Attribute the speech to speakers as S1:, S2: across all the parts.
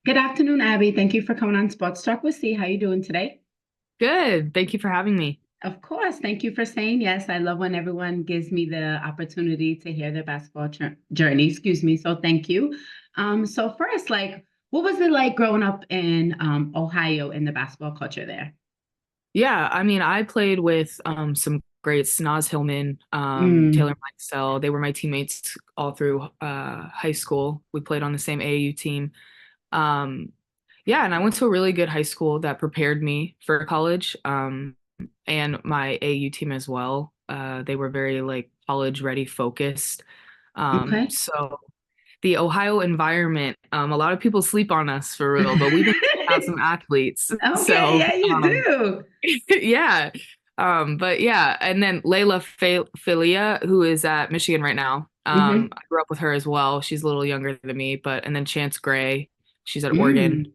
S1: Good afternoon, Abby. Thank you for coming on Sports Talk with C. How you doing today?
S2: Good. Thank you for having me.
S1: Of course. Thank you for saying yes. I love when everyone gives me the opportunity to hear their basketball journey. Excuse me. So thank you. So first, what was it like growing up in Ohio in the basketball culture there?
S2: Yeah, I mean, I played with some greats, Naz Hillman,
S1: Mm,
S2: Taylor Mixell. They were my teammates all through high school. We played on the same AAU team. Um, yeah, and I went to a really good high school that prepared me for college, and my AAU team as well. They were very like college ready focused.
S1: okay.
S2: So the Ohio environment, a lot of people sleep on us for real, but we've been out some athletes.
S1: Okay,
S2: So
S1: yeah, you do.
S2: yeah. But yeah, and then Layla Filia, who is at Michigan right now.
S1: Hmm.
S2: I grew up with her as well. She's a little younger than me, but and then Chance Gray, she's at Oregon.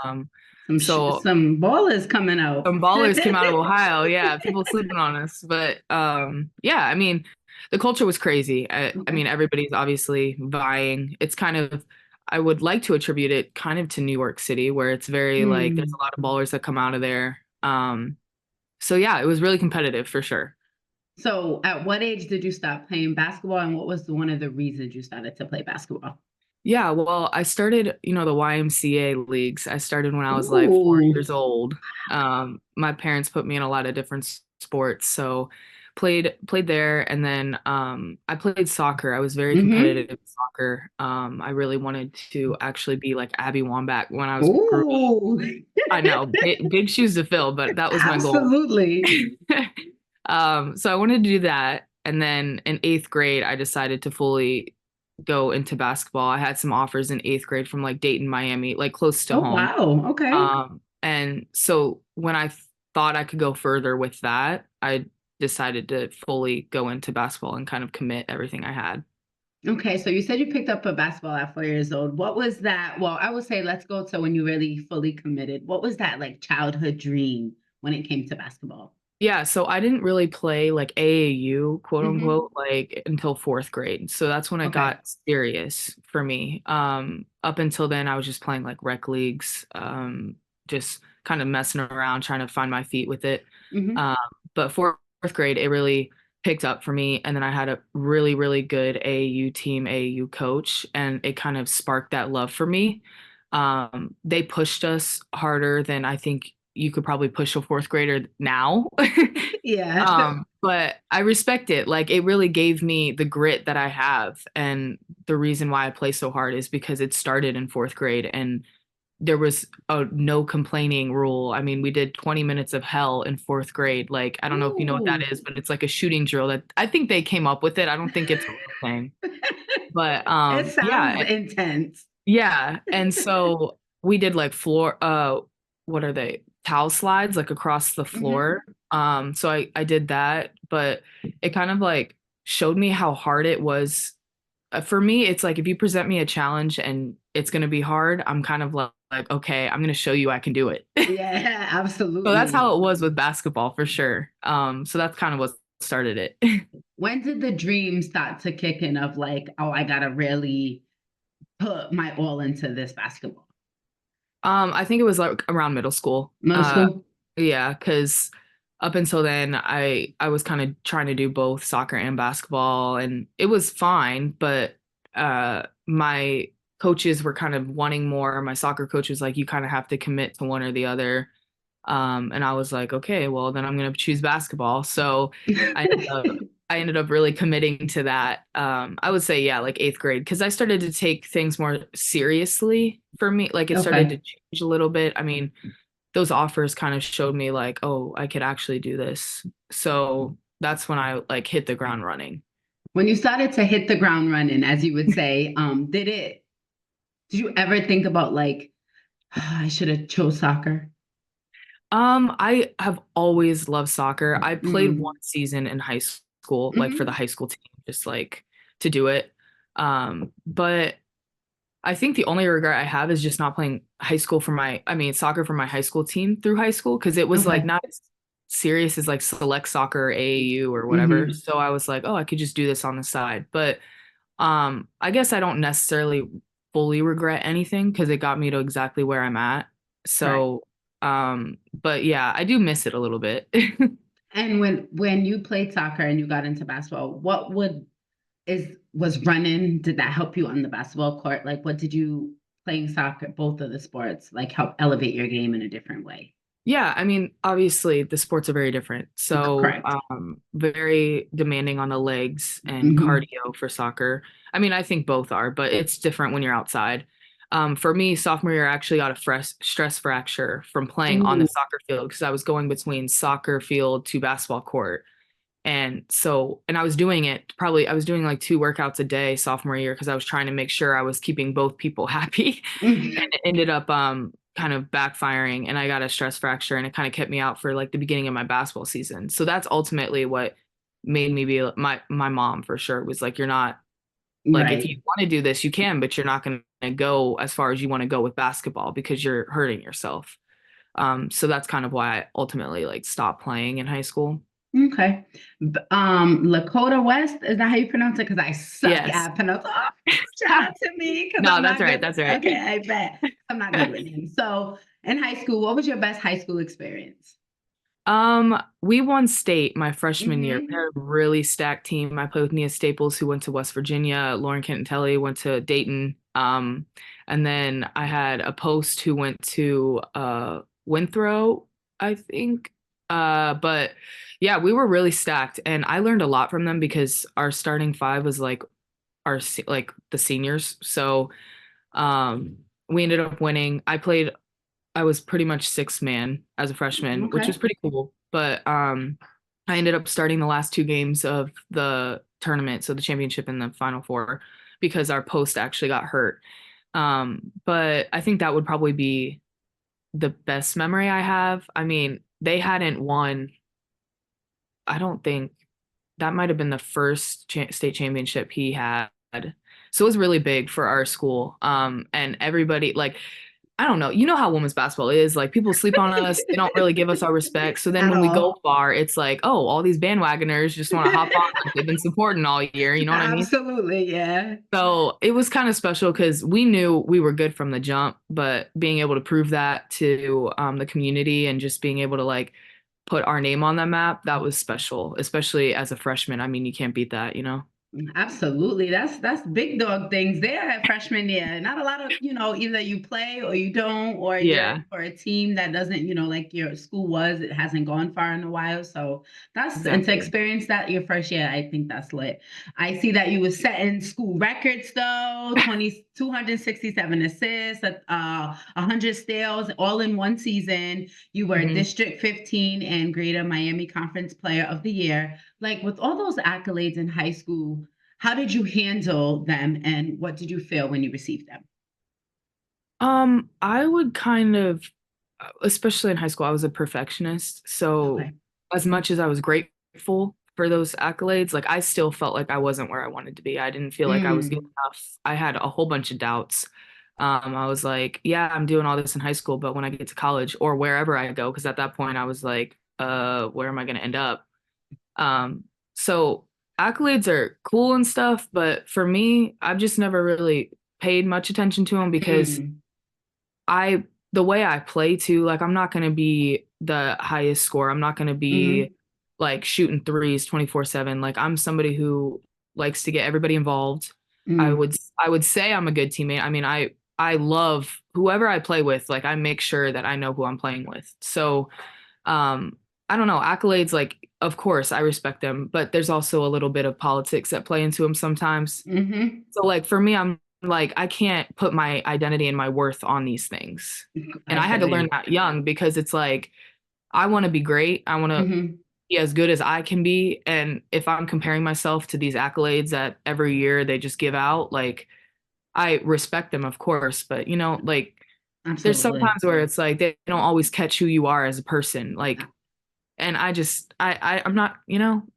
S1: Mm.
S2: Um,
S1: Some
S2: so
S1: some ballers coming out.
S2: some ballers came out of Ohio. Yeah, people sleeping on us, but yeah, I mean, the culture was crazy. I
S1: Okay.
S2: mean, everybody's obviously vying. It's kind of I would like to attribute it kind of to New York City, where it's very like there's
S1: Hmm.
S2: a lot of ballers that come out of there. So yeah, it was really competitive for sure.
S1: So, at what age did you stop playing basketball, and what was one of the reasons you started to play basketball?
S2: Yeah, well, I started, the YMCA leagues. I started when I was like four
S1: Ooh.
S2: years old. My parents put me in a lot of different sports, so played there, and then I played soccer. I was very competitive
S1: Mm-hmm.
S2: in soccer. I really wanted to actually be like Abby Wambach when I was growing up.
S1: Ooh.
S2: I know, big shoes to fill, but that was my goal.
S1: Absolutely.
S2: So I wanted to do that. And then in eighth grade, I decided to fully go into basketball. I had some offers in eighth grade from like Dayton, Miami, like close to
S1: Oh,
S2: home.
S1: wow. Okay.
S2: And so when I thought I could go further with that, I decided to fully go into basketball and kind of commit everything I had.
S1: Okay. So, you said you picked up a basketball at 4 years old. What was that? Well, I would say let's go to when you really fully committed. What was that like childhood dream when it came to basketball?
S2: Yeah, so I didn't really play like AAU, quote
S1: Hmm.
S2: unquote, like until fourth grade. So that's when it
S1: Okay.
S2: got serious for me. Up until then, I was just playing like rec leagues, just kind of messing around, trying to find my feet with it.
S1: Hmm.
S2: Um, but fourth grade, it really picked up for me. And then I had a really, really good AAU team, AAU coach, and it kind of sparked that love for me. They pushed us harder than I think you could probably push a fourth grader now.
S1: Yeah.
S2: But I respect it. Like it really gave me the grit that I have. And the reason why I play so hard is because it started in fourth grade and there was a no complaining rule. I mean, we did 20 minutes of hell in fourth grade. Like, I don't know if you know what that
S1: Ooh.
S2: is, but it's like a shooting drill that I think they came up with it. I don't think it's a real thing. But
S1: It sounds
S2: yeah,
S1: intense.
S2: yeah. And so we did like floor what are they? Towel slides like across the
S1: Hmm.
S2: floor. So I did that, but it kind of like showed me how hard it was. For me, it's like if you present me a challenge and it's going to be hard, I'm kind of like okay, I'm going to show you I can do it.
S1: Yeah,
S2: So that's
S1: absolutely.
S2: how it was with basketball for sure. So that's kind of what started it.
S1: When did the dream start to kick in of like, oh, I gotta really put my all into this basketball?
S2: I think it was like around middle school.
S1: Middle school?
S2: Yeah, because up until then, I was kind of trying to do both soccer and basketball, and it was fine. But my coaches were kind of wanting more. My soccer coach was like, "You kind of have to commit to one or the other." And I was like, "Okay, well then I'm gonna choose basketball." So I ended up I ended up really committing to that. I would say, yeah, like eighth grade, because I started to take things more seriously for me. Like it started to
S1: Okay.
S2: change a little bit. I mean, those offers kind of showed me like, oh, I could actually do this. So that's when I like hit the ground running.
S1: When you started to hit the ground running, as you would say, did you ever think about like, "Ah, I should have chose soccer?
S2: I have always loved soccer. I played one
S1: Mm.
S2: season in high school, like for the
S1: Hmm.
S2: high school team, just like to do it. But I think the only regret I have is just not playing I mean, soccer for my high school team through high school because it was like
S1: Okay.
S2: not as serious as like select soccer or AAU or whatever.
S1: Hmm.
S2: So I was like, oh, I could just do this on the side. But I guess I don't necessarily fully regret anything because it got me to exactly where I'm at.
S1: Right.
S2: So, but yeah, I do miss it a little bit.
S1: And when you played soccer and you got into basketball, what would is was running, did that help you on the basketball court? Like what did you playing soccer, both of the sports, like help elevate your game in a different way?
S2: Yeah, I mean, obviously the sports are very different. So,
S1: Correct.
S2: very demanding on the legs and
S1: Hmm.
S2: cardio for soccer. I mean, I think both are, but it's different when you're outside. For me, sophomore year, I actually got a stress fracture from playing on the
S1: Ooh,
S2: soccer field because I was going between soccer field to basketball court. And so, and I was doing it probably, I was doing like 2 workouts a day sophomore year because I was trying to make sure I was keeping both people happy. And
S1: mhm.
S2: it ended up kind of backfiring and I got a stress fracture and it kind of kept me out for like the beginning of my basketball season. So that's ultimately what made me be my mom for sure was like, you're not like, if you
S1: Right.
S2: want to do this, you can, but you're not going to go as far as you want to go with basketball because you're hurting yourself. So that's kind of why I ultimately like stopped playing in high school.
S1: Okay. Lakota West, is that how you pronounce it? Because I suck
S2: Yes.
S1: at pronouncing. Oh, shout out to me because
S2: No,
S1: I'm
S2: that's
S1: not
S2: right.
S1: good.
S2: That's right.
S1: Okay, I bet I'm not good with names. So in high school, what was your best high school experience?
S2: We won state my freshman year. We
S1: Hmm.
S2: had a really stacked team. I played with Nia Staples, who went to West Virginia. Lauren Kentelli went to Dayton. And then I had a post who went to Winthrop, I think. But yeah, we were really stacked, and I learned a lot from them because our starting five was like like the seniors. So we ended up winning. I was pretty much six man as a freshman, which was
S1: Okay.
S2: pretty cool. But I ended up starting the last 2 games of the tournament, so the championship and the final four, because our post actually got hurt. But I think that would probably be the best memory I have. I mean, they hadn't won, I don't think that might have been the first state championship he had. So it was really big for our school. And everybody, like, I don't know. You know how women's basketball is. Like people sleep on us. They don't really give us our respect. So then
S1: At
S2: when we go
S1: all.
S2: far, it's like, oh, all these bandwagoners just want to hop on. Like they've been supporting all year. You know what I mean?
S1: Absolutely, yeah.
S2: So it was kind of special because we knew we were good from the jump, but being able to prove that to the community and just being able to like put our name on that map, that was special, especially as a freshman. I mean, you can't beat that, you know?
S1: Absolutely. That's big dog things there at freshman year. Not a lot of, either you play or you don't, or you're
S2: Yeah,
S1: for a team that doesn't, like your school was, it hasn't gone far in a while. So and to
S2: exactly.
S1: experience that your first year, I think that's lit. I see that you was setting school records though, 267 assists, 100 steals all in one season. You were
S2: Hmm.
S1: District 15 and Greater Miami Conference Player of the Year. Like with all those accolades in high school, how did you handle them and what did you feel when you received them?
S2: I would kind of, especially in high school, I was a perfectionist. So
S1: Okay.
S2: as much as I was grateful for those accolades, like I still felt like I wasn't where I wanted to be. I didn't feel like I was good
S1: Mm,
S2: enough. I had a whole bunch of doubts. I was like, yeah, I'm doing all this in high school, but when I get to college or wherever I go, because at that point I was like, where am I going to end up? Um, so accolades are cool and stuff, but for me, I've just never really paid much attention to them because
S1: mm,
S2: the way I play too, like I'm not going to be the highest score. I'm not going to be
S1: mm,
S2: like shooting threes 24/7. Like I'm somebody who likes to get everybody involved.
S1: mm.
S2: I would say I'm a good teammate. I mean, I love whoever I play with. Like I make sure that I know who I'm playing with. So, I don't know, accolades like of course I respect them, but there's also a little bit of politics that play into them sometimes.
S1: Mm-hmm.
S2: So like for me, I'm like I can't put my identity and my worth on these things. And
S1: I
S2: I had
S1: feel
S2: to learn
S1: you.
S2: that young because it's like I want to be great. I want to
S1: Mm-hmm.
S2: be as good as I can be. And if I'm comparing myself to these accolades that every year they just give out, like I respect them, of course, but like there's
S1: Absolutely.
S2: sometimes where it's like they don't always catch who you are as a person. Like, and I just I'm not,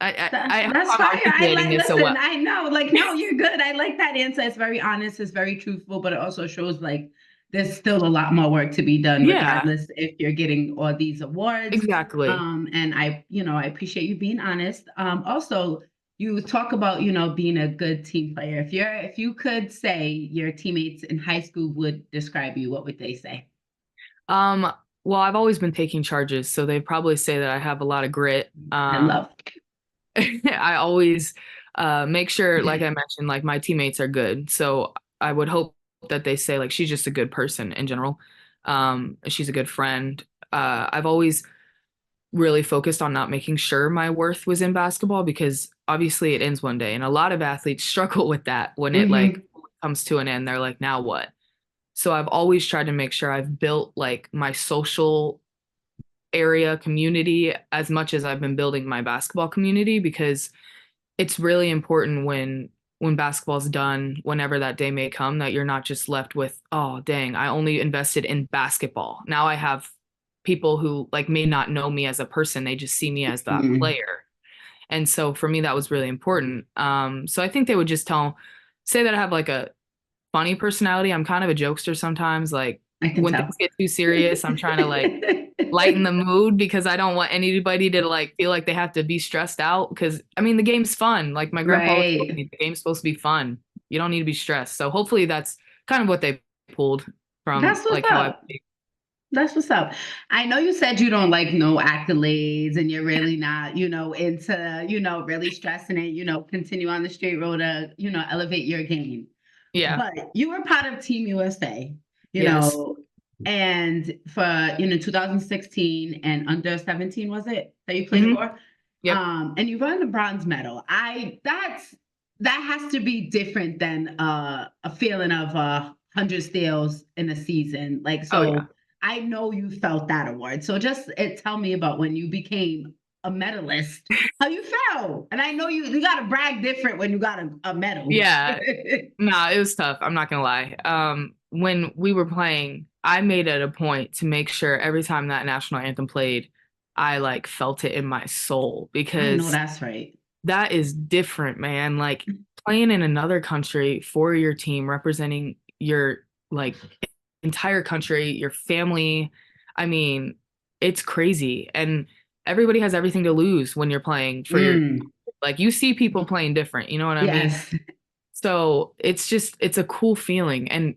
S2: I hope
S1: That's
S2: I'm
S1: fire. I
S2: articulating
S1: like,
S2: this so well.
S1: listen, I know, like, no, you're good. I like that answer. It's very honest, it's very truthful, but it also shows like there's still a lot more work to be done,
S2: Yeah,
S1: regardless if you're getting all these awards.
S2: exactly.
S1: And I appreciate you being honest. Also, you talk about, being a good team player. If you could say your teammates in high school would describe you, what would they say?
S2: Um, well, I've always been taking charges, so they probably say that I have a lot of grit.
S1: I love.
S2: I always make sure, like I mentioned, like my teammates are good. So I would hope that they say like she's just a good person in general. She's a good friend. I've always really focused on not making sure my worth was in basketball because obviously it ends one day, and a lot of athletes struggle with that when it like
S1: Hmm.
S2: comes to an end. They're like, now what? So I've always tried to make sure I've built like my social area community as much as I've been building my basketball community because it's really important when basketball's done, whenever that day may come, that you're not just left with, oh, dang, I only invested in basketball. Now I have people who like may not know me as a person, they just see me as that
S1: Hmm.
S2: player. And so for me that was really important. So I think they would just say that I have like a funny personality. I'm kind of a jokester sometimes. Like
S1: I can
S2: when
S1: tell.
S2: things get too serious, I'm trying to like lighten the mood because I don't want anybody to like feel like they have to be stressed out. Because I mean, the game's fun. Like my grandpa always told
S1: Right.
S2: me, the game's supposed to be fun. You don't need to be stressed. So hopefully that's kind of what they pulled from
S1: That's what's
S2: like how I.
S1: up. That's what's up. I know you said you don't like no accolades and you're really not, into, really stressing it, continue on the straight road to, elevate your game.
S2: Yeah.
S1: But you were part of Team USA, you
S2: Yes.
S1: know, and for, 2016 and under 17, was it that you played
S2: Hmm.
S1: for?
S2: Yep.
S1: And you won the bronze medal. That has to be different than a feeling of 100 steals in a season. Like,
S2: Oh yeah.
S1: so I know you felt that award. So just tell me about when you became a medalist, how you felt. And I know you got to brag different when you got a medal.
S2: Yeah. Nah, it was tough. I'm not gonna lie. When we were playing, I made it a point to make sure every time that national anthem played, I like felt it in my soul
S1: I know
S2: because
S1: that's right.
S2: that is different, man. Like playing in another country for your team, representing your like entire country, your family. I mean, it's crazy. And everybody has everything to lose when you're playing for your
S1: Mm,
S2: like you see people playing different, you know what I mean?
S1: yes.
S2: So it's a cool feeling. And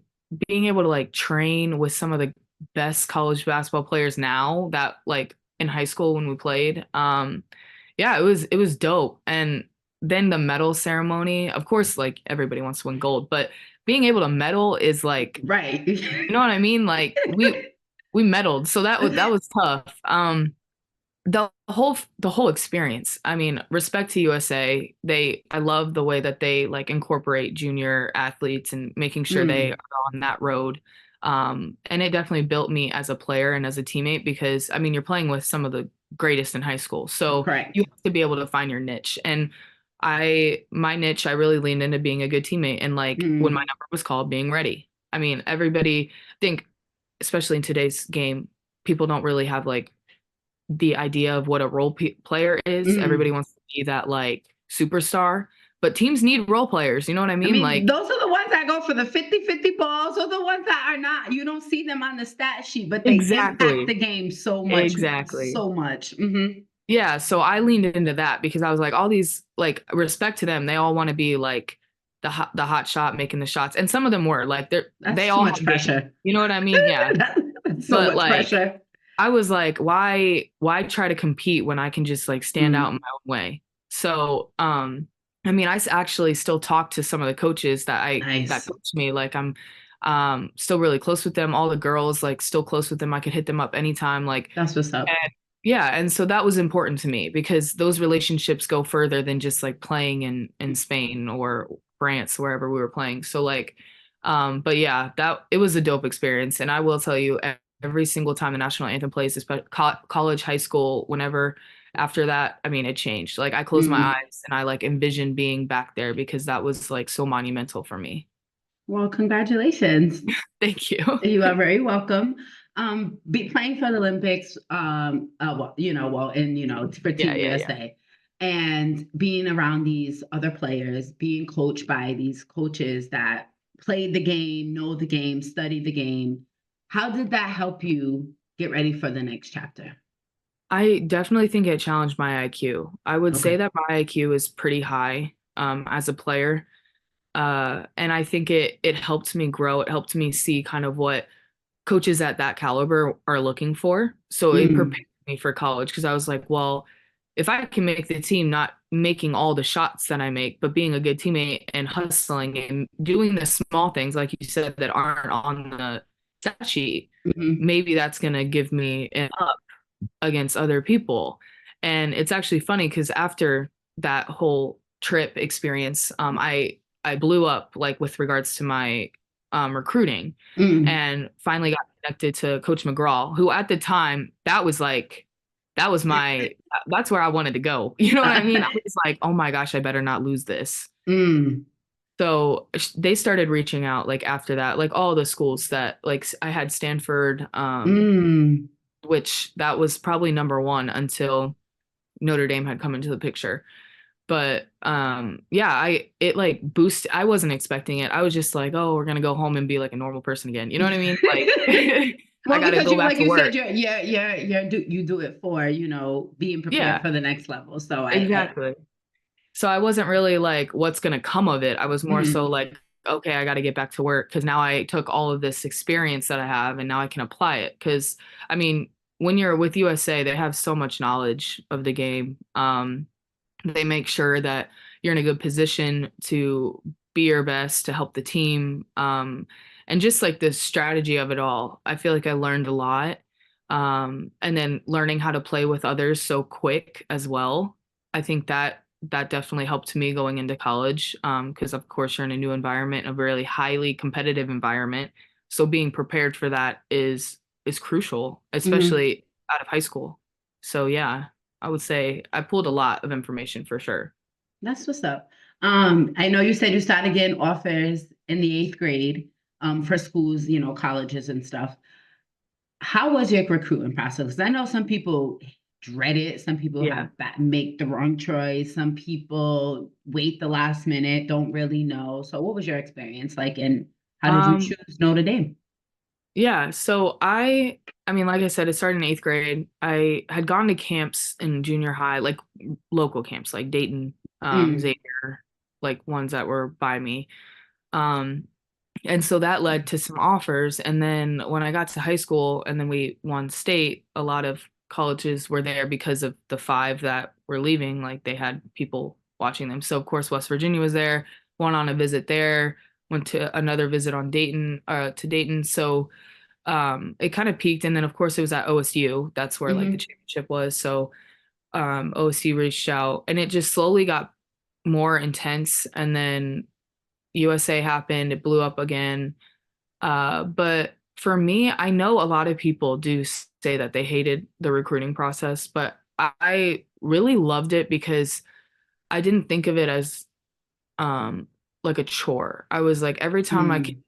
S2: being able to like train with some of the best college basketball players now that like in high school when we played, yeah, it was dope. And then the medal ceremony, of course, like everybody wants to win gold, but being able to medal is like,
S1: Right.
S2: you know what I mean? Like we medaled. So that was tough. The whole experience. I mean, respect to USA. I love the way that they like incorporate junior athletes and making sure they are
S1: Mm,
S2: on that road. And it definitely built me as a player and as a teammate because I mean, you're playing with some of the greatest in high school. So you
S1: correct.
S2: have to be able to find your niche. And my niche, I really leaned into being a good teammate and like when my
S1: Mm,
S2: number was called, being ready. I mean, everybody think, especially in today's game, people don't really have like the idea of what a player is. Everybody
S1: mm.
S2: wants to be that like superstar, but teams need role players. You know what I
S1: I
S2: mean?
S1: mean,
S2: Like,
S1: those are the ones that go for the 50-50 balls, or the ones that are not. You don't see them on the stat sheet, but they impact the
S2: exactly.
S1: game so much,
S2: Exactly.
S1: so much. Hmm.
S2: Yeah. So I leaned into that because I was like, all these, like, respect to them. They all want to be like the hot shot making the shots. And some of them were like, they
S1: That's too
S2: all
S1: much
S2: have game.
S1: pressure.
S2: You know what I mean? Yeah.
S1: That's so
S2: But
S1: much
S2: like,
S1: pressure.
S2: I was like, why try to compete when I can just like stand out in
S1: Mm,
S2: my own way? So, I mean, actually still talk to some of the coaches that
S1: nice.
S2: coach me. Like I'm still really close with them. All the girls like still close with them. I could hit them up anytime. Like,
S1: That's what's up.
S2: and yeah, and so that was important to me because those relationships go further than just like playing in Spain or France, wherever we were playing. So like, but yeah, that it was a dope experience. And I will tell you, every single time the national anthem plays, especially college, high school, whenever after that, I mean, it changed. Like I closed my
S1: Mm.
S2: eyes and I like envisioned being back there because that was like so monumental for me.
S1: Well, congratulations.
S2: Thank you.
S1: You are very welcome. Be playing for the Olympics, well, in, for
S2: Yeah,
S1: Team
S2: yeah, yeah.
S1: USA, and being around these other players, being coached by these coaches that played the game, know the game, study the game. How did that help you get ready for the next chapter?
S2: I definitely think it challenged my IQ. I would say
S1: Okay.
S2: that my IQ is pretty high as a player. And I think it helped me grow. It helped me see kind of what coaches at that caliber are looking for. So it
S1: Mm,
S2: prepared me for college because I was like, well, if I can make the team not making all the shots that I make, but being a good teammate and hustling and doing the small things, like you said, that aren't on the stat sheet,
S1: hmm
S2: maybe that's going to give me an up against other people. And it's actually funny because after that whole trip experience, I blew up like with regards to my recruiting,
S1: mm.
S2: and finally got connected to Coach McGraw, who at the time that was my that's where I wanted to go. You know what I mean? I was like, oh my gosh, I better not lose this.
S1: Mm,
S2: So they started reaching out like after that, like all the schools that like I had Stanford,
S1: mm.
S2: which that was probably number one until Notre Dame had come into the picture. But yeah, I it like boost I wasn't expecting it. I was just like, oh, we're gonna go home and be like a normal person again. You know what I mean? Like I
S1: Well,
S2: gotta
S1: because
S2: go
S1: you,
S2: back
S1: like
S2: to
S1: you said,
S2: work.
S1: you do it for, being prepared
S2: Yeah,
S1: for the next level. So
S2: exactly. So I wasn't really like what's gonna come of it. I was more so
S1: mm,
S2: like, okay, I gotta get back to work because now I took all of this experience that I have and now I can apply it. Because I mean, when you're with USA, they have so much knowledge of the game. They make sure that you're in a good position to be your best to help the team, and just like the strategy of it all. I feel like I learned a lot, and then learning how to play with others so quick as well. I think that definitely helped me going into college, because of course you're in a new environment, a really highly competitive environment, so being prepared for that is crucial,
S1: mm.
S2: especially out of high school. So yeah, I would say I pulled a lot of information for sure.
S1: That's what's up. I know you said you started getting offers in the eighth grade, for schools, colleges and stuff. How was your recruitment process? 'Cause I know some people dread it. Some people
S2: Yeah.
S1: have that make the wrong choice. Some people wait the last minute, don't really know. So what was your experience like, and how did you
S2: Um,
S1: choose Notre Dame?
S2: yeah, so I mean, like I said, it started in eighth grade. I had gone to camps in junior high, like local camps, like Dayton,
S1: Mm,
S2: Xavier, like ones that were by me. Um, and so that led to some offers. And then when I got to high school and then we won state, a lot of colleges were there because of the five that were leaving. Like they had people watching them. So of course West Virginia was there, went on a visit there, went to another visit on Dayton, to Dayton. So it kind of peaked. And then of course it was at OSU. That's where like the
S1: hmm
S2: championship was. So OSU reached out and it just slowly got more intense. And then USA happened, it blew up again. But for me, I know a lot of people do say that they hated the recruiting process, but I really loved it because I didn't think of it as um like a chore. I was like, every time I can
S1: mm,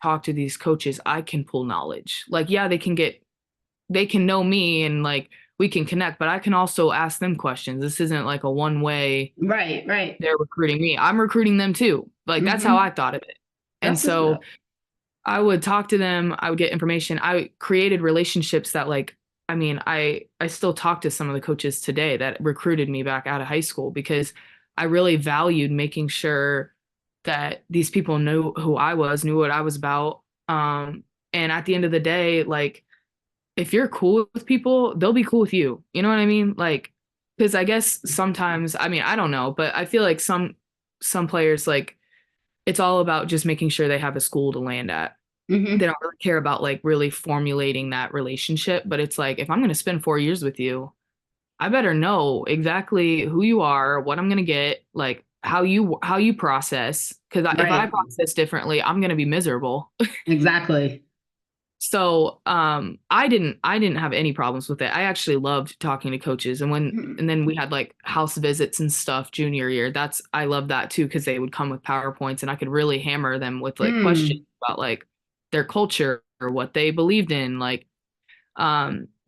S2: talk to these coaches, I can pull knowledge. Like, yeah, they can know me and like we can connect, but I can also ask them questions. This isn't like a one way
S1: right, right.
S2: they're recruiting me. I'm recruiting them too. Like that's how I
S1: hmm
S2: thought of it. And
S1: That's what's
S2: so
S1: up.
S2: I would talk to them, I would get information. I created relationships that like I mean, I still talk to some of the coaches today that recruited me back out of high school because I really valued making sure that these people knew who I was, knew what I was about. And at the end of the day, like if you're cool with people, they'll be cool with you. You know what I mean? Like, because I guess sometimes, I mean, I don't know, but I feel like some players like it's all about just making sure they have a school to land at. They
S1: hmm
S2: don't really care about like really formulating that relationship. But it's like if I'm going to spend 4 years with you, I better know exactly who you are, what I'm going to get, like how you process. Because if I
S1: Right.
S2: process differently, I'm going to be miserable.
S1: Exactly.
S2: So I didn't have any problems with it. I actually loved talking to coaches and then we had like house visits and stuff junior year. That's I love that too because they would come with PowerPoints and I could really hammer them with like questions
S1: Mm.
S2: about like their culture or what they believed in. Like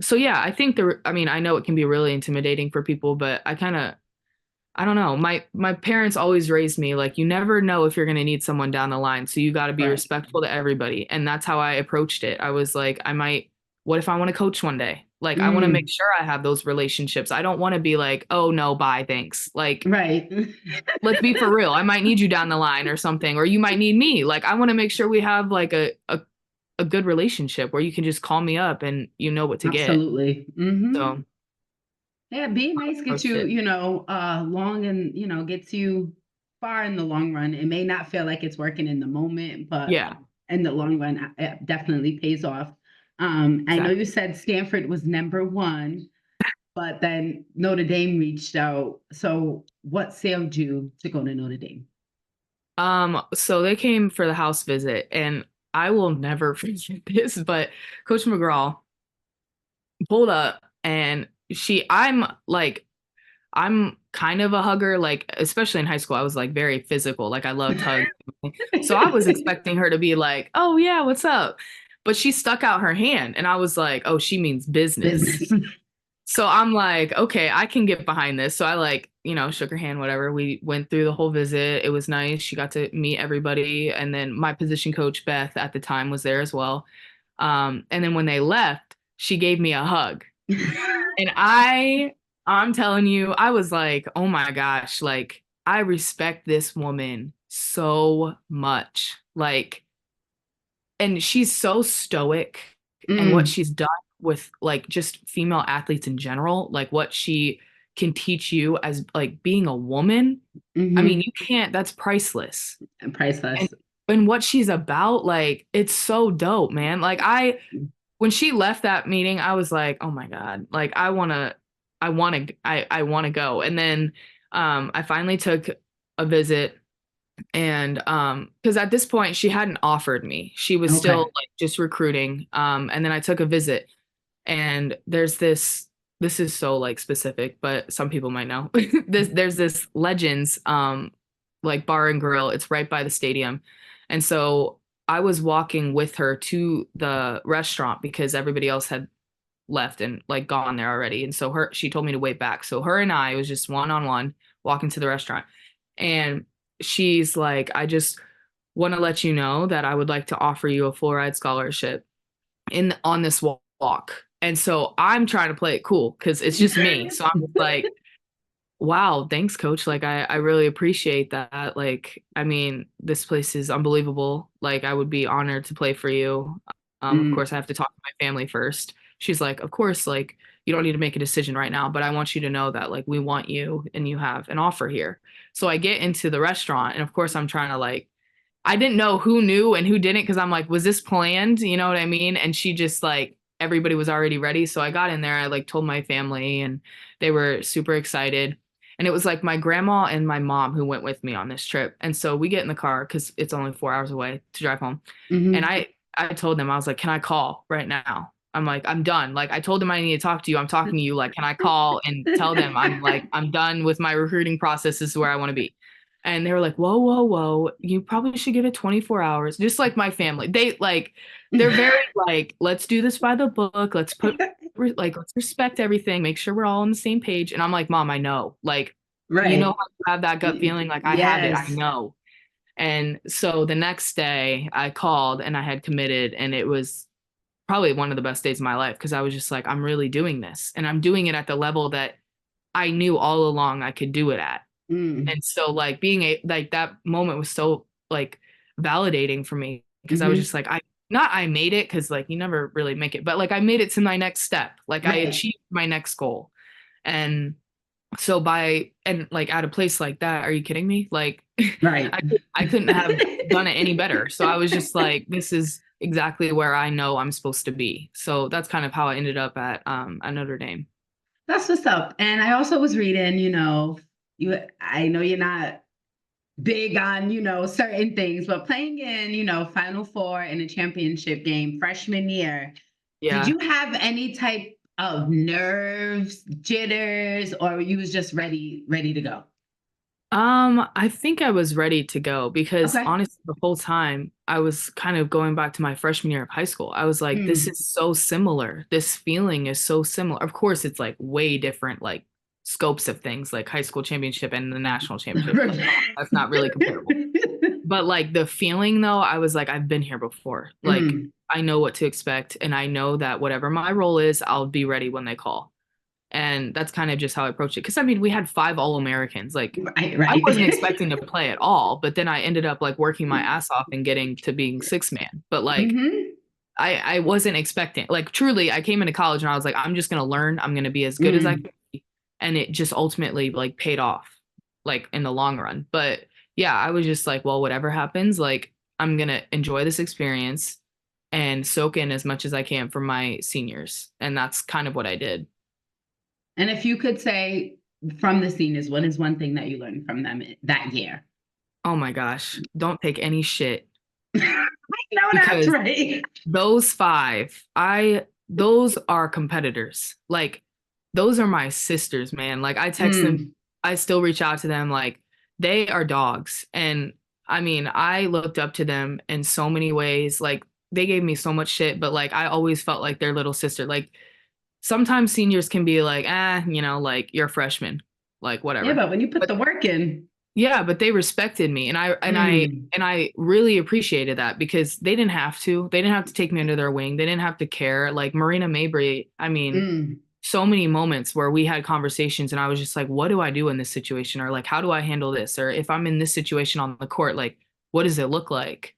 S2: so yeah, I think I mean I know it can be really intimidating for people, but I don't know. My parents always raised me like you never know if you're going to need someone down the line, so you got to be
S1: Right.
S2: respectful to everybody. And that's how I approached it. I was like I might what if I want to coach one day? Like, I want to make
S1: Mm,
S2: sure I have those relationships. I don't want to be like, oh no, bye, thanks. Like,
S1: right.
S2: let's be for real. I might need you down the line or something, or you might need me. Like, I want to make sure we have like a good relationship where you can just call me up and you know what to get.
S1: Absolutely. Hmm.
S2: So
S1: Yeah, being nice gets
S2: approached
S1: you,
S2: it.
S1: long and, gets you far in the long run. It may not feel like it's working in the moment, but
S2: Yeah,
S1: in the long run, it definitely pays off. I know you
S2: exactly.
S1: said Stanford was number one, but then Notre Dame reached out. So what sailed you to go to Notre Dame?
S2: So they came for the house visit, and I will never forget this, but Coach McGraw pulled up and I'm kind of a hugger, like especially in high school, I was like very physical, like I loved hugs. So I was expecting her to be like, "Oh yeah, what's up?" But she stuck out her hand and I was like, "Oh, she means business."
S1: Business.
S2: So I'm like, "Okay, I can get behind this." So I like, shook her hand, whatever. We went through the whole visit. It was nice. She got to meet everybody, and then my position coach Beth at the time was there as well. And then when they left, she gave me a hug. And I'm telling you, I was like, oh my gosh, like I respect this woman so much. Like, and she's so stoic and what
S1: Mm,
S2: she's done with like just female athletes in general, like what she can teach you as like being a woman. I mean,
S1: hmm.
S2: you can't, that's priceless. And
S1: Priceless.
S2: and what she's about, like, it's so dope, man. Like when she left that meeting, I was like, oh my God, like I want to go. And then I finally took a visit and because at this point she hadn't offered me. She was still
S1: Okay.
S2: like just recruiting. And then I took a visit and this is so like specific, but some people might know. There's this Legends like bar and grill. It's right by the stadium. And so I was walking with her to the restaurant because everybody else had left and like gone there already. And so she told me to wait back. So her and I, it was just one on one walking to the restaurant. And she's like, I just want to let you know that I would like to offer you a full ride scholarship in on this walk. And so I'm trying to play it cool because it's just me. So I'm just like, wow, thanks, coach. Like I really appreciate that. Like, I mean, this place is unbelievable. Like I would be honored to play for you. Of
S1: Mm,
S2: course I have to talk to my family first. She's like, of course, like you don't need to make a decision right now, but I want you to know that like we want you and you have an offer here. So I get into the restaurant and of course I'm trying to like I didn't know who knew and who didn't because I'm like, was this planned? You know what I mean? And she just like everybody was already ready. So I got in there, I like told my family and they were super excited. And it was like my grandma and my mom who went with me on this trip. And so we get in the car because it's only 4 hours away to drive home. And
S1: hmm.
S2: I told them, I was like, can I call right now? I'm like, I'm done. Like I told them I need to talk to you. I'm talking to you. Like, can I call and tell them I'm like, I'm done with my recruiting process. This is where I want to be. And they were like, whoa, whoa, whoa. You probably should give it 24 hours. Just like my family. They're very like, let's do this by the book. Let's respect everything. Make sure we're all on the same page. And I'm like, Mom, I know. Like, you know,
S1: Right.
S2: how you have that gut feeling. Like I have it. I
S1: Yes.
S2: know. And so the next day I called and I had committed and it was probably one of the best days of my life because I was just like, I'm really doing this and I'm doing it at the level that I knew all along I could do it at.
S1: Mm,
S2: And so like like that moment was so like validating for me because I was
S1: hmm.
S2: just like I made it because like you never really make it, but like I made it to my next step. Like I
S1: Right.
S2: achieved my next goal. And so like at a place like that, are you kidding me? Like
S1: Right.
S2: I couldn't have done it any better. So I was just like, this is exactly where I know I'm supposed to be. So that's kind of how I ended up at Notre Dame.
S1: That's what's up. And I also was reading, I know you're not big on, certain things, but playing in, Final Four in a championship game freshman year, did
S2: Yeah.
S1: you have any type of nerves, jitters, or you was just ready to go?
S2: I think I was ready to go because
S1: Okay.
S2: honestly, the whole time I was kind of going back to my freshman year of high school. I was like, this
S1: Mm.
S2: is so similar. This feeling is so similar. Of course, it's like way different, like scopes of things, like high school championship and the national championship. Like, that's not really comparable. But like the feeling though, I was like, I've been here before. Like
S1: Mm,
S2: I know what to expect, and I know that whatever my role is, I'll be ready when they call. And that's kind of just how I approached it. Because I mean, we had 5 All-Americans. Like
S1: right,
S2: I wasn't
S1: right.
S2: expecting to play at all, but then I ended up like working my ass off and getting to being six man. But like
S1: Hmm.
S2: I wasn't expecting, like truly, I came into college and I was like, I'm just gonna learn. I'm gonna be as good as I
S1: Mm.
S2: can be. And it just ultimately like paid off, like in the long run. But yeah, I was just like, well, whatever happens, like I'm gonna enjoy this experience and soak in as much as I can for my seniors. And that's kind of what I did.
S1: And if you could say from the seniors, what is one thing that you learned from them that year?
S2: Oh my gosh, don't take any shit
S1: No, that's
S2: because
S1: right.
S2: those five, those are competitors. Like those are my sisters, man. Like I text them,
S1: Mm,
S2: I still reach out to them. Like they are dogs. And I mean, I looked up to them in so many ways. Like they gave me so much shit, but like I always felt like their little sister. Like sometimes seniors can be like, like you're a freshman, like
S1: yeah,
S2: whatever.
S1: but when you put
S2: But
S1: the work in,
S2: yeah, but they respected me, and
S1: mm,
S2: I really appreciated that because they didn't have to. They didn't have to take me under their wing. They didn't have to care. Like Marina Mabry, I mean,
S1: mm,
S2: so many moments where we had conversations and I was just like, what do I do in this situation? Or like, how do I handle this? Or if I'm in this situation on the court, like, what does it look like?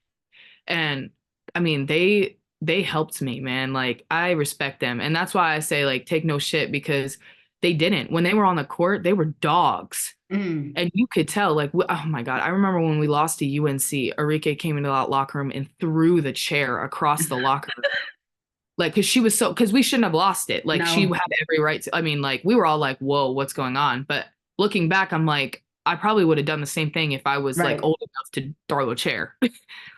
S2: And I mean, they helped me, man. Like I respect them. And that's why I say like take no shit because they didn't. When they were on the court, they were dogs.
S1: mm.
S2: And you could tell, like, oh my God, I remember when we lost to UNC, Arike came into that locker room and threw the chair across the locker room. Like, because she was so, because we shouldn't have lost it. Like, she
S1: No,
S2: had every right to, I mean, like, we were all like, whoa, what's going on? But looking back, I'm like, I probably would have done the same thing if I was like
S1: right,
S2: old enough to throw a chair.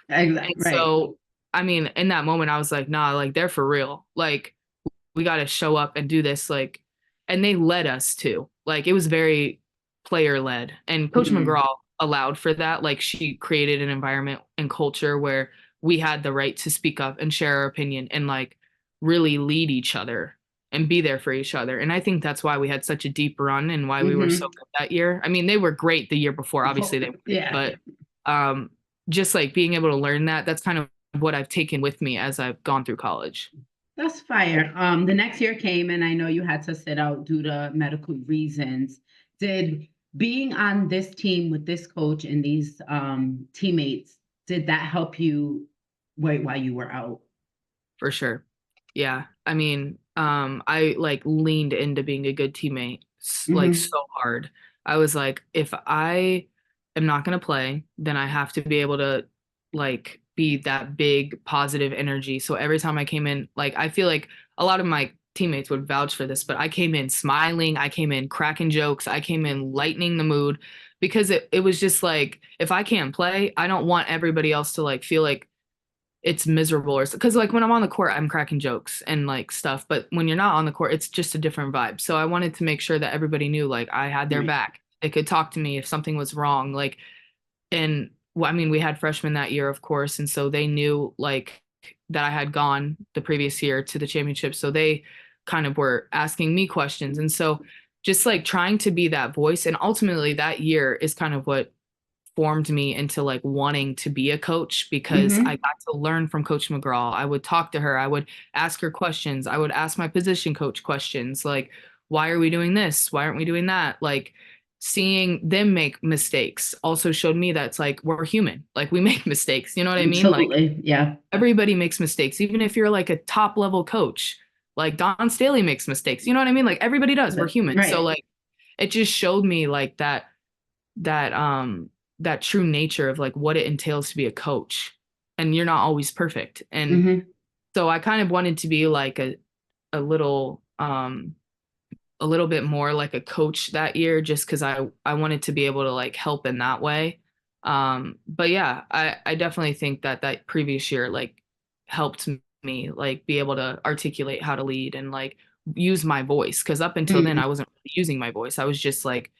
S2: And
S1: right.
S2: so, I mean, in that moment, I was like, nah, like, they're for real. Like, we got to show up and do this. Like, and they led us to, like, it was very player led. And Coach
S1: Mm,
S2: McGraw allowed for that. Like, she created an environment and culture where we had the right to speak up and share our opinion and, like, really lead each other and be there for each other. And I think that's why we had such a deep run and why we were so
S1: hmm.
S2: good that year. I mean, they were great the year before, obviously they were,
S1: Yeah,
S2: but um, just like being able to learn that, that's kind of what I've taken with me as I've gone through college.
S1: that's fire. The next year came, and I know you had to sit out due to medical reasons. Did being on this team with this coach and these teammates, did that help you wait while you were out?
S2: For sure. Yeah. I mean, I like leaned into being a good teammate like
S1: Hmm.
S2: so hard. I was like, if I am not going to play, then I have to be able to like be that big positive energy. So every time I came in, like I feel like a lot of my teammates would vouch for this, but I came in smiling, I came in cracking jokes, I came in lightening the mood because it was just like if I can't play, I don't want everybody else to like feel like it's miserable or because like when I'm on the court I'm cracking jokes and like stuff, but when you're not on the court it's just a different vibe. So I wanted to make sure that everybody knew like I had their
S1: Right.
S2: back. They could talk to me if something was wrong, like. And well, I mean we had freshmen that year of course, and so they knew like that I had gone the previous year to the championship, so they kind of were asking me questions. And so just like trying to be that voice, and ultimately that year is kind of what formed me into like wanting to be a coach because I
S1: Hmm.
S2: got to learn from Coach McGraw. I would talk to her, I would ask her questions, I would ask my position coach questions like, why are we doing this? Why aren't we doing that? Like seeing them make mistakes also showed me that it's like we're human, like we make mistakes. You know what I mean? Like
S1: Absolutely. Yeah.
S2: everybody makes mistakes, even if you're like a top level coach. Like Don Staley makes mistakes. You know what I mean? Like everybody does. We're human. So
S1: Right.
S2: like it just showed me like that that true nature of like what it entails to be a coach, and you're not always perfect. And
S1: Hmm.
S2: so I kind of wanted to be like a little a little bit more like a coach that year just because I wanted to be able to like help in that way. But yeah, I definitely think that that previous year like helped me like be able to articulate how to lead and like use my voice because up until then
S1: Mm.
S2: I wasn't really using my voice. I was just like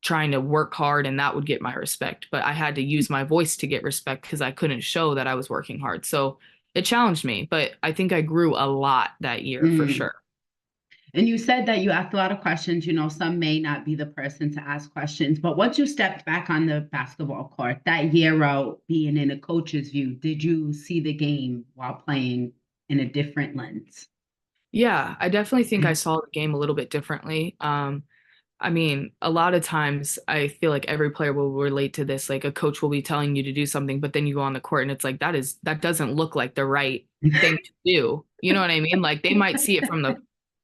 S2: trying to work hard and that would get my respect. But I had to use my voice to get respect because I couldn't show that I was working hard. So it challenged me, but I think I grew a lot that year for
S1: Mm.
S2: sure.
S1: And you said that you asked a lot of questions. You know, some may not be the person to ask questions, but once you stepped back on the basketball court, that year out, being in a coach's view, did you see the game while playing in a different lens?
S2: Yeah, I definitely think I saw the game a little bit differently. I mean, a lot of times I feel like every player will relate to this. Like a coach will be telling you to do something, but then you go on the court and it's like that doesn't look like the right thing to do. You know what I mean? Like they might see it from the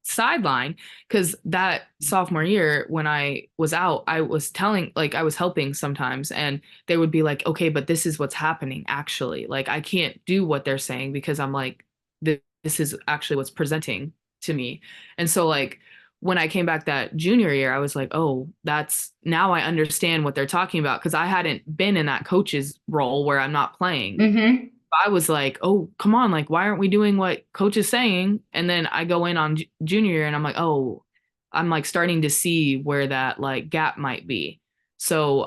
S2: sideline because that sophomore year when I was out, I was telling like I was helping sometimes and they would be like, okay, but this is what's happening actually. Like I can't do what they're saying because I'm like, this is actually what's presenting to me. And so like when I came back that junior year, I was like, oh, that's now I understand what they're talking about because I hadn't been in that coach's role where I'm not playing.
S1: Mm-hmm.
S2: I was like, oh, come on, like why aren't we doing what coach is saying? And then I go in on junior year and I'm like, oh, I'm like starting to see where that like gap might be. So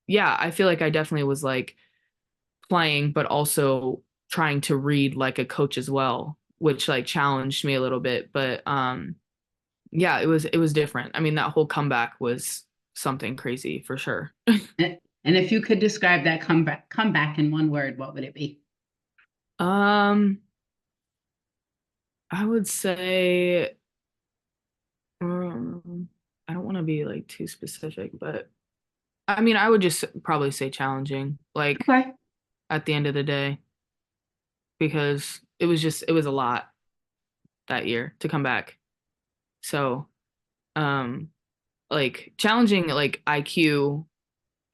S2: yeah, I feel like I definitely was like playing, but also trying to read like a coach as well, which like challenged me a little bit. But yeah, it was different. I mean, that whole comeback was something crazy for sure.
S1: And if you could describe that comeback in one word, what would it be?
S2: Um, I would say I don't want to be like too specific, but I mean, I would just probably say challenging, like
S1: Okay.
S2: at the end of the day, because it was a lot that year to come back. So, um, like challenging like IQ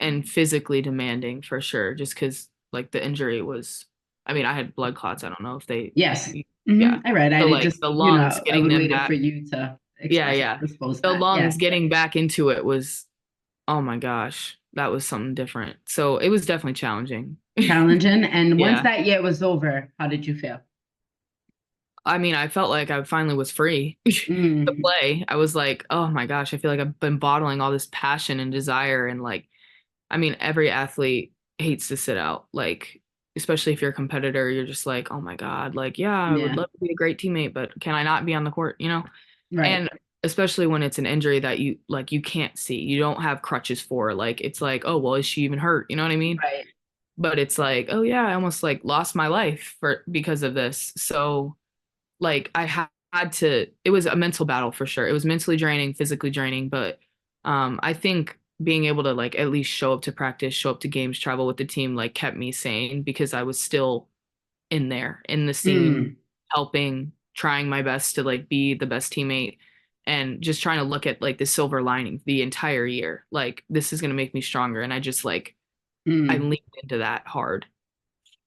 S2: and physically demanding for sure, just because like the injury was, I mean, I had blood clots. I don't know if they,
S1: Yes.
S2: yeah.
S1: I read. I
S2: So
S1: did
S2: like
S1: just,
S2: the lungs
S1: I
S2: getting
S1: would
S2: them
S1: wait for
S2: back.
S1: you to
S2: Yeah,
S1: express
S2: yeah.
S1: expose
S2: The
S1: that.
S2: lungs
S1: Yes.
S2: getting back into it was, oh my gosh, that was something different. So it was definitely challenging.
S1: Challenging. And once
S2: Yeah.
S1: that year was over, how did you feel?
S2: I mean, I felt like I finally was free to
S1: Mm,
S2: play. I was like, oh my gosh, I feel like I've been bottling all this passion and desire. And like, I mean, every athlete hates to sit out. Like, especially if you're a competitor, you're just like, oh my God, like, yeah, I would
S1: yeah.
S2: love to be a great teammate, but can I not be on the court, you know?
S1: Right.
S2: And especially when it's an injury that you like you can't see. You don't have crutches for. Like, it's like, oh, well, is she even hurt? You know what I mean?
S1: Right.
S2: But it's like, oh yeah, I almost like lost my life for because of this. So like had to it was a mental battle for sure. It was mentally draining, physically draining, but I think being able to like at least show up to practice, show up to games, travel with the team like kept me sane because I was still in there in the scene
S1: Mm,
S2: helping, trying my best to like be the best teammate and just trying to look at like the silver lining the entire year. Like this is going to make me stronger and I just like I
S1: mm.
S2: leaned into that hard.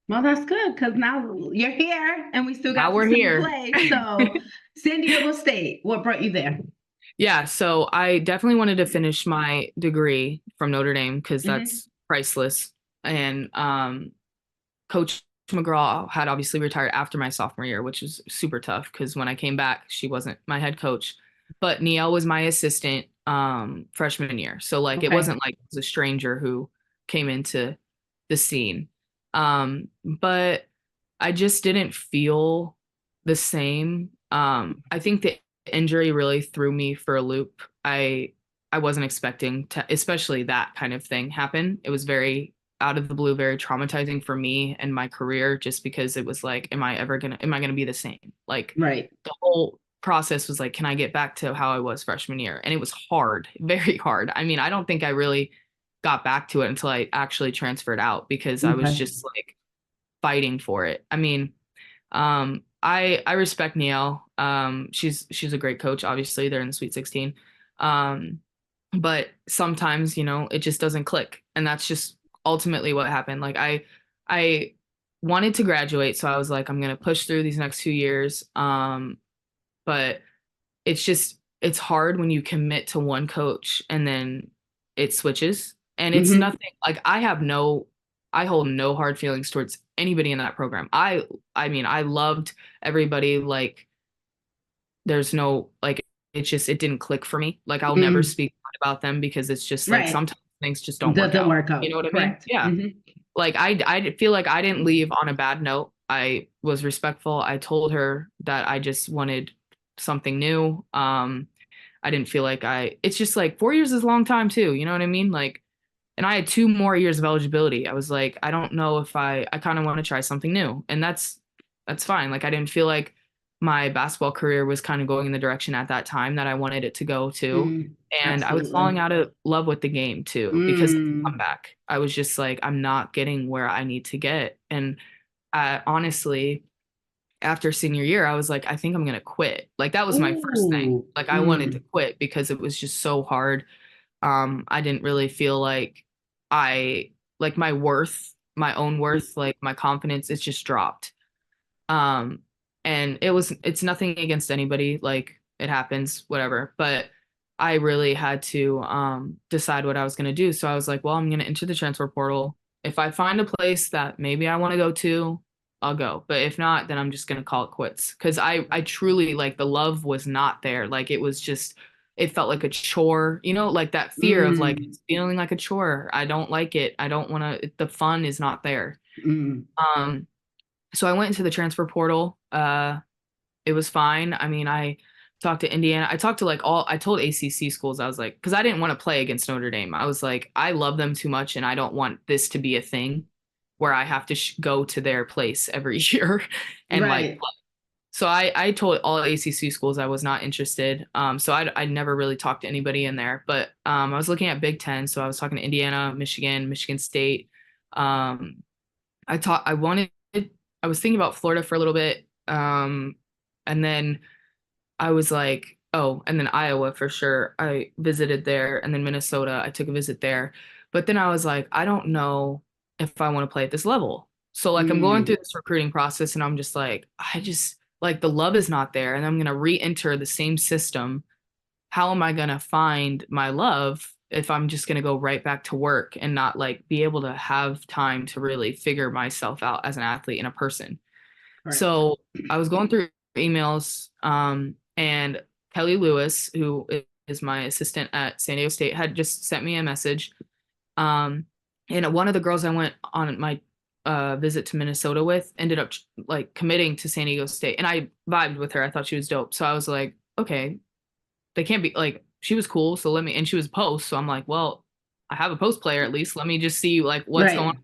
S1: Well, that's good because now you're here and we still
S2: Now
S1: got to
S2: we're
S1: see you
S2: here.
S1: play. So, San Diego State, what brought you there?
S2: Yeah, so I definitely wanted to finish my degree from Notre Dame because
S1: Hmm.
S2: that's priceless. And Coach McGraw had obviously retired after my sophomore year, which was super tough because when I came back, she wasn't my head coach. But Niel was my assistant freshman year. So like it
S1: Okay.
S2: wasn't like it was a stranger who came into the scene. But I just didn't feel the same. I think the injury really threw me for a loop. I wasn't expecting to, especially that kind of thing happen. It was very out of the blue, very traumatizing for me and my career, just because it was like, am I gonna be the same? Like
S1: Right.
S2: the whole process was like, can I get back to how I was freshman year? And it was hard, very hard. I mean, I don't think I really got back to it until I actually transferred out because I was
S1: Okay.
S2: just like fighting for it. I mean, I respect Niel. She's a great coach. Obviously, they're in the Sweet 16. Um, but sometimes, you know, it just doesn't click, and that's just ultimately what happened. Like I wanted to graduate, so I was like, I'm gonna push through these next 2 years. But it's hard when you commit to one coach and then it switches. And it's
S1: Hmm.
S2: nothing like I hold no hard feelings towards anybody in that program. I mean, I loved everybody. Like there's no like it's just it didn't click for me. Like I'll never
S1: Mm.
S2: speak bad about them because it's just like
S1: Right.
S2: sometimes things just don't work
S1: Doesn't
S2: out.
S1: work
S2: You know
S1: out.
S2: what I mean?
S1: Correct.
S2: Yeah. Like I feel like I didn't leave on a bad note. I was respectful. I told her that I just wanted something new. I didn't feel like it's just like 4 years is a long time too. You know what I mean? Like, and I had 2 more years of eligibility. I was like, I don't know if I kind of want to try something new. And that's fine. Like, I didn't feel like my basketball career was kind of going in the direction at that time that I wanted it to go to.
S1: Mm,
S2: And I was falling
S1: absolutely.
S2: out of love with the game too, because of the
S1: Mm.
S2: comeback. I was just like, I'm not getting where I need to get. And honestly, after senior year, I was like, I think I'm gonna quit. Like, that was my first thing.
S1: Ooh.
S2: Like, I wanted to
S1: Mm.
S2: quit because it was just so hard. I didn't really feel like I like my worth, my own worth, like my confidence, it's just dropped. Um, and it's nothing against anybody, like it happens, whatever. But I really had to decide what I was gonna do. So I was like, well, I'm gonna enter the transfer portal. If I find a place that maybe I want to go to, I'll go. But if not, then I'm just gonna call it quits. Because I truly, like, the love was not there. Like, it was just, it felt like a chore, like that fear of like
S1: Mm.
S2: it's feeling like a chore. I don't like it. I don't want to, the fun is not there.
S1: Mm.
S2: Um, so I went into the transfer portal. It was fine. I mean, I talked to Indiana. I talked to like I told ACC schools, I was like, because I didn't want to play against Notre Dame. I was like, I love them too much, and I don't want this to be a thing where I have to go to their place every year and like.
S1: Right.
S2: So I told all ACC schools I was not interested. So I never really talked to anybody in there, but I was looking at Big Ten. So I was talking to Indiana, Michigan, Michigan State. Um, I was thinking about Florida for a little bit. And then I was like, oh, and then Iowa for sure. I visited there, and then Minnesota, I took a visit there. But then I was like, I don't know if I want to play at this level. So like, I'm going
S1: Mm.
S2: through this recruiting process, and I'm just like, I just like, the love is not there, and I'm gonna re-enter the same system. How am I gonna find my love if I'm just gonna go right back to work and not like be able to have time to really figure myself out as an athlete and a person?
S1: Correct.
S2: So I was going through emails, and Kelly Lewis, who is my assistant at San Diego State, had just sent me a message. Um, and one of the girls I went on my visit to Minnesota with ended up like committing to San Diego State, and I vibed with her. I thought she was dope. So I was like, okay, they can't be like, she was cool. So let me, and she was post. So I'm like, well, I have a post player at least. Let me just see like what's going on.
S1: Right.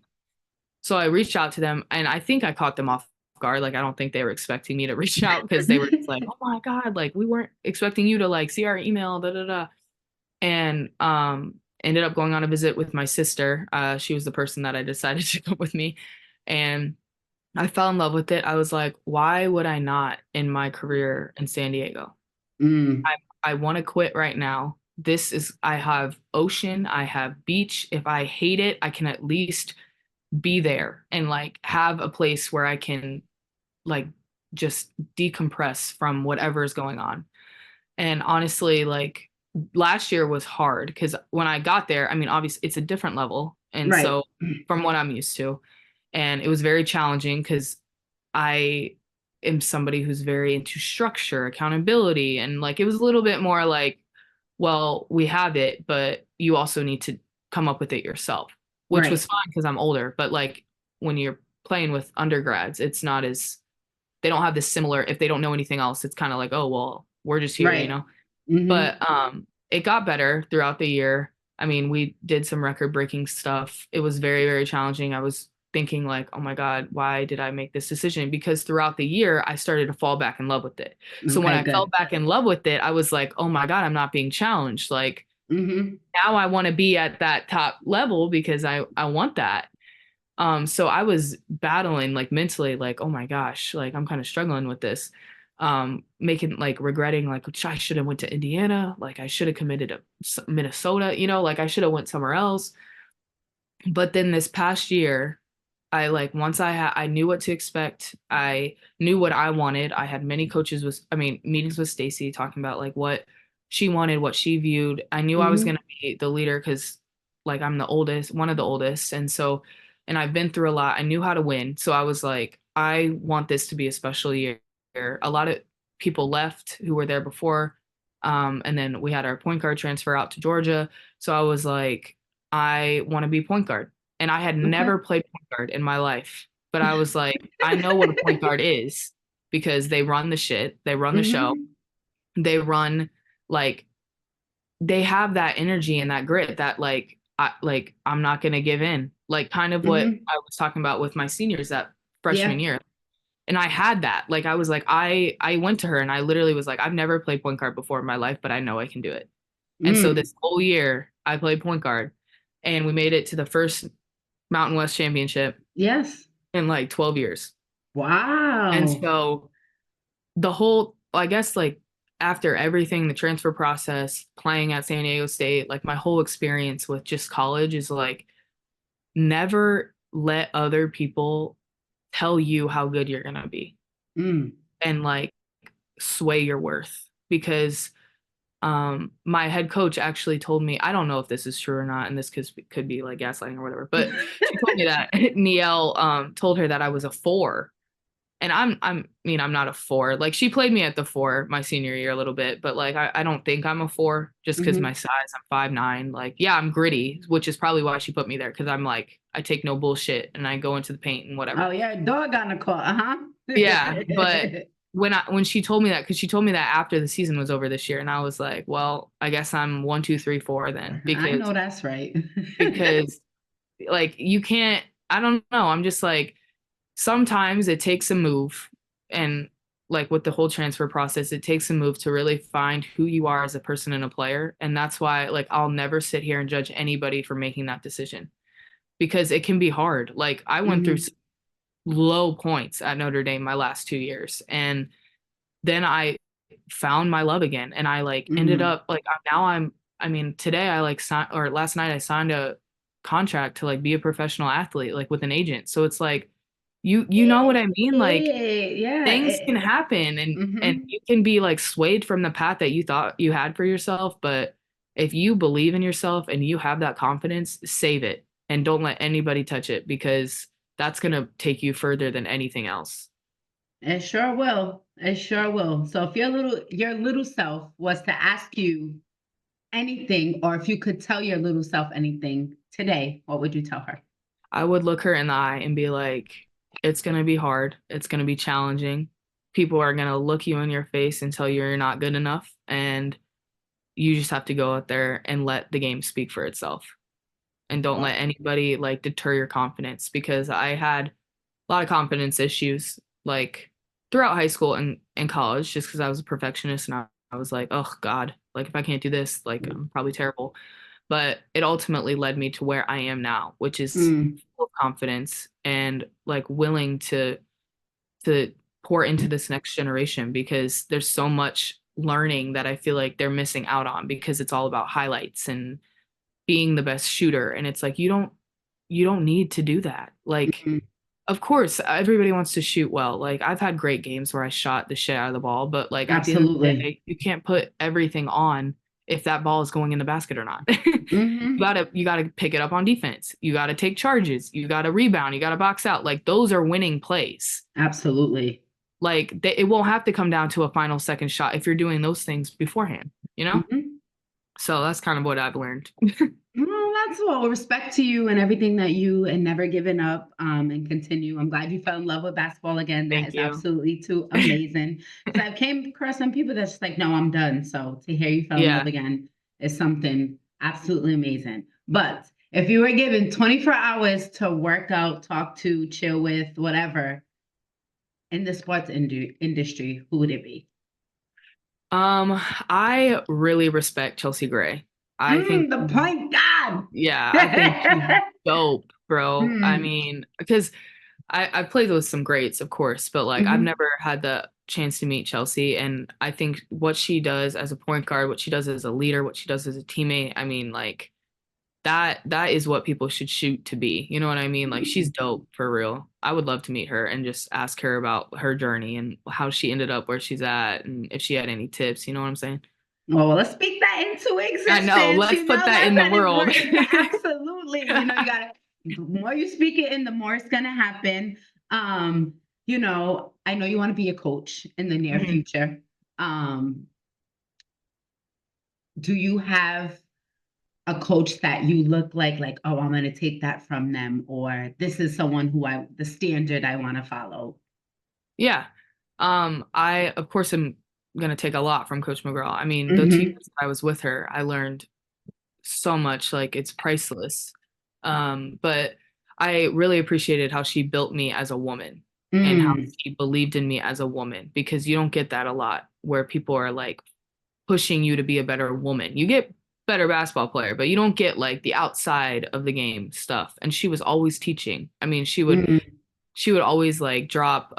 S2: So I reached out to them, and I think I caught them off guard. Like, I don't think they were expecting me to reach out, because they were just like, oh my God, like, we weren't expecting you to like see our email, da da da. And ended up going on a visit with my sister. She was the person that I decided to go with me. And I fell in love with it. I was like, why would I not in my career in San Diego?
S1: Mm.
S2: I want to quit right now. I have ocean, I have beach. If I hate it, I can at least be there and like have a place where I can like just decompress from whatever is going on. And honestly, like, last year was hard because when I got there, I mean, obviously it's a different level. And
S1: Right.
S2: so from what I'm used to, and it was very challenging because I am somebody who's very into structure, accountability, and like, it was a little bit more like, well, we have it, but you also need to come up with it yourself, which was
S1: Right.
S2: fine because I'm older. But like, when you're playing with undergrads, it's not as, they don't have this similar, if they don't know anything else, it's kind of like, oh, well, we're just here, you
S1: Right.
S2: know?
S1: Hmm.
S2: But it got better throughout the year. I mean, we did some record breaking stuff. It was very, very challenging. I was thinking like, oh my God, why did I make this decision? Because throughout the year, I started to fall back in love with it. So when
S1: Okay,
S2: I fell
S1: good.
S2: back in love with it, I was like, oh my God, I'm not being challenged. Like,
S1: Hmm.
S2: now I want to be at that top level because I want that. So I was battling like mentally, like, oh my gosh, like, I'm kind of struggling with this. Making like regretting, like, I should have went to Indiana, like I should have committed to Minnesota, like I should have went somewhere else. But then this past year, I like, once I knew what to expect, I knew what I wanted. I had many coaches with, I mean, meetings with Stacy talking about like what she wanted, what she viewed. I knew I was
S1: Hmm.
S2: gonna be the leader because like I'm the oldest, one of the oldest, and so, and I've been through a lot. I knew how to win, so I was like, I want this to be a special year. A lot of people left who were there before, and then we had our point guard transfer out to Georgia. So I was like, I want to be point guard. And I had
S1: Okay.
S2: never played point guard in my life, but I was like, I know what a point guard is because they run the shit, they run the show.
S1: Hmm.
S2: they run like they have that energy and that grit that I'm not gonna give in. Like kind of what
S1: Hmm.
S2: I was talking about with my seniors that
S1: Yeah.
S2: freshman year. And I had that. Like I was like, I went to her and I literally was like, I've never played point guard before in my life, but I know I can do it. And so
S1: Mm.
S2: this whole year I played point guard and we made it to the first Mountain West championship
S1: Yes.
S2: in like 12 years. And
S1: Wow.
S2: so the whole, I guess, like after everything, the transfer process, playing at San Diego State, like my whole experience with just college is like never let other people tell you how good you're going to be
S1: Mm.
S2: and like sway your worth because my head coach actually told me, I don't know if this is true or not, and this could be like gaslighting or whatever, but she told me that Niel told her that I was a four. And I'm not a four. Like she played me at the four my senior year a little bit, but like I don't think I'm a four just because my
S1: Hmm.
S2: size, I'm 5'9". Like, yeah, I'm gritty, which is probably why she put me there because I'm like, I take no bullshit and I go into the paint and
S1: Oh
S2: whatever.
S1: yeah, dog on the court. Uh-huh.
S2: Yeah, but when she told me that, because she told me that after the season was over this year, and I was like, well, I guess I'm 1, 2, 3, 4 then
S1: I know that's right.
S2: because like you can't. I don't know. I'm just like sometimes it takes a move, and like with the whole transfer process, it takes a move to really find who you are as a person and a player, and that's why like I'll never sit here and judge anybody for making that decision because it can be hard. Like I went through
S1: Hmm.
S2: low points at Notre Dame my last 2 years. And then I found my love again. And I like ended
S1: Hmm.
S2: up like now I mean, today I like signed or last night I signed a contract to like be a professional athlete, like with an agent. So it's like you know what I mean? Like things can
S1: Yeah.
S2: happen and
S1: Hmm.
S2: you can be like swayed from the path that you thought you had for yourself. But if you believe in yourself and you have that confidence, save it and don't let anybody touch it because that's gonna take you further than anything else.
S1: It sure will. It sure will. So if your little self was to ask you anything, or if you could tell your little self anything today, what would you tell her?
S2: I would look her in the eye and be like, it's gonna be hard, it's gonna be challenging. People are gonna look you in your face and tell you you're not good enough, and you just have to go out there and let the game speak for itself. And don't let
S1: Well,
S2: anybody like deter your confidence because I had a lot of confidence issues like throughout high school and college just because I was a perfectionist and I was like, oh God, like if I can't do this, like I'm probably terrible. But it ultimately led me to where I am now, which is
S1: mm,
S2: full of confidence and like willing to pour into this next generation because there's so much learning that I feel like they're missing out on because it's all about highlights and being the best shooter. And it's like you don't need to do that. Like
S1: mm,
S2: of course, everybody wants to shoot well. Like I've had great games where I shot the shit out of the ball, but like at the end of the
S1: absolutely.
S2: day, you can't put everything on if that ball is going in the basket or not.
S1: Hmm.
S2: You gotta pick it up on defense. You gotta take charges. You gotta rebound. You gotta box out. Like those are winning plays.
S1: Absolutely.
S2: Like it won't have to come down to a final second shot if you're doing those things beforehand, you know?
S1: Hmm.
S2: So that's kind of what I've learned.
S1: Well, that's all. Respect to you and everything that you and never giving up and continue. I'm glad you fell in love with basketball again. That
S2: Thank
S1: is
S2: you.
S1: absolutely too amazing. Because I came across some people that's just like, no, I'm done. So to hear you fell in love
S2: Yeah.
S1: again is something absolutely amazing. But if you were given 24 hours to work out, talk to, chill with, whatever in the sports industry, who would it be?
S2: I really respect Chelsea Gray. I think
S1: The point guard.
S2: yeah, I think she's dope, bro. I
S1: Mm,
S2: mean, because I've played with some greats, of course, but like I've
S1: mhm,
S2: never had the chance to meet Chelsea. And I think what she does as a point guard, what she does as a leader, what she does as a teammate, I mean, like that is what people should shoot to be. You know what I mean? Like she's
S1: mhm.
S2: dope for real. I would love to meet her and just ask her about her journey and how she ended up where she's at and if she had any tips, you know what I'm saying?
S1: Well, let's speak that into
S2: I know.
S1: existence.
S2: Let's put that
S1: That's
S2: in the
S1: an
S2: world.
S1: important. Absolutely. You gotta. The more you speak it in, the more it's gonna happen. Um, I know you want to be a coach in the near
S2: Mhm.
S1: future. Um, do you have a coach that you look like, oh, I'm gonna take that from them, or this is someone who the standard I want to follow?
S2: Yeah. I of course am gonna take a lot from Coach McGraw. I mean, the 2 years
S1: Mm-hmm.
S2: that I was with her, I learned so much, like it's priceless. But I really appreciated how she built me as a woman and how
S1: Mm,
S2: she believed in me as a woman, because you don't get that a lot where people are like pushing you to be a better woman. You get better basketball player, but you don't get like the outside of the game stuff. And she was always teaching. I mean,
S1: mm,
S2: she would always like drop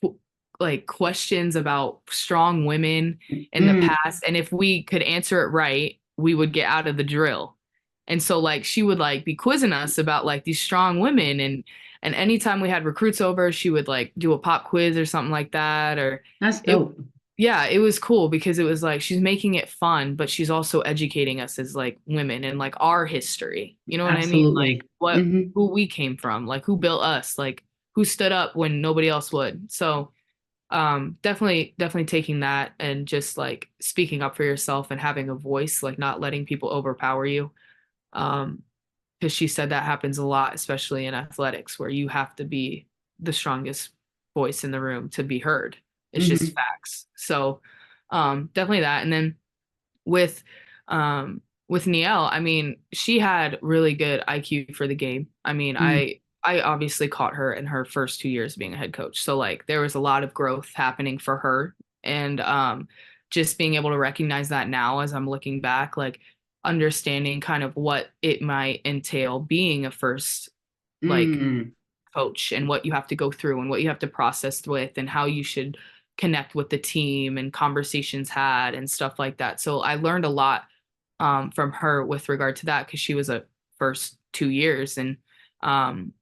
S2: qu- like questions about strong women in the
S1: mm.
S2: past, and if we could answer it right, we would get out of the drill. And so like she would like be quizzing us about like these strong women, and anytime we had recruits over, she would like do a pop quiz or something like that. Or
S1: That's
S2: it
S1: dope.
S2: yeah, it was cool because it was like she's making it fun, but she's also educating us as like women and like our history. You know what I mean? Like
S1: Absolutely.
S2: what
S1: Mm-hmm.
S2: who we came from, like who built us, like who stood up when nobody else would. So definitely taking that and just like speaking up for yourself and having a voice, like not letting people overpower you. Um, because she said that happens a lot, especially in athletics, where you have to be the strongest voice in the room to be heard. It's just
S1: Mm-hmm.
S2: facts. So definitely that. And then with with Nielle, I mean, she had really good IQ for the game. I mean,
S1: Mm,
S2: I obviously caught her in her first 2 years being a head coach. So like there was a lot of growth happening for her. And just being able to recognize that now as I'm looking back, like understanding kind of what it might entail being a first like
S1: mm,
S2: coach and what you have to go through and what you have to process with and how you should connect with the team and conversations had and stuff like that. So I learned a lot from her with regard to that because she was a first 2 years, and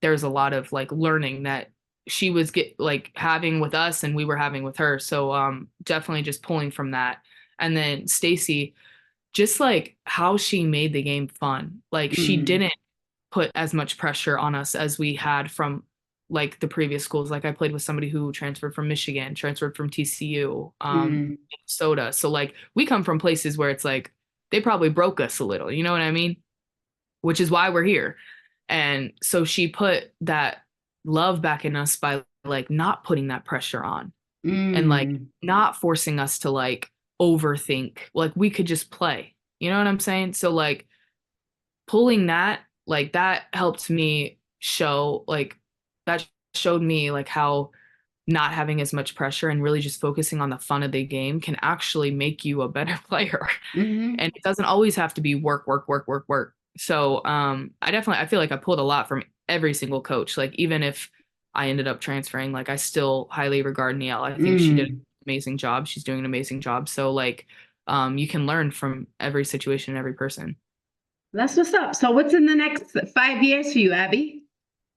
S2: there was a lot of like learning that she was like having with us and we were having with her. So definitely just pulling from that. And then Stacy, just like how she made the game fun. Like she
S1: mm,
S2: didn't put as much pressure on us as we had from like the previous schools. Like I played with somebody who transferred from Michigan, transferred from TCU,
S1: mm.
S2: Minnesota. So like we come from places where it's like they probably broke us a little, you know what I mean? Which is why we're here. And so she put that love back in us by like not putting that pressure on and like
S1: Mm.
S2: not forcing us to like overthink. Like we could just play. You know what I'm saying? So like pulling that, like that helped me show like that showed me like how not having as much pressure and really just focusing on the fun of the game can actually make you a better player.
S1: Mhm.
S2: And it doesn't always have to be work, work, work, work, work. So I feel like I pulled a lot from every single coach. Like even if I ended up transferring, like I still highly regard Nielle. I think she did an
S1: Mm.
S2: amazing job. She's doing an amazing job. So like you can learn from every situation, every person.
S1: That's what's up. So what's in the next 5 years for you, Abby?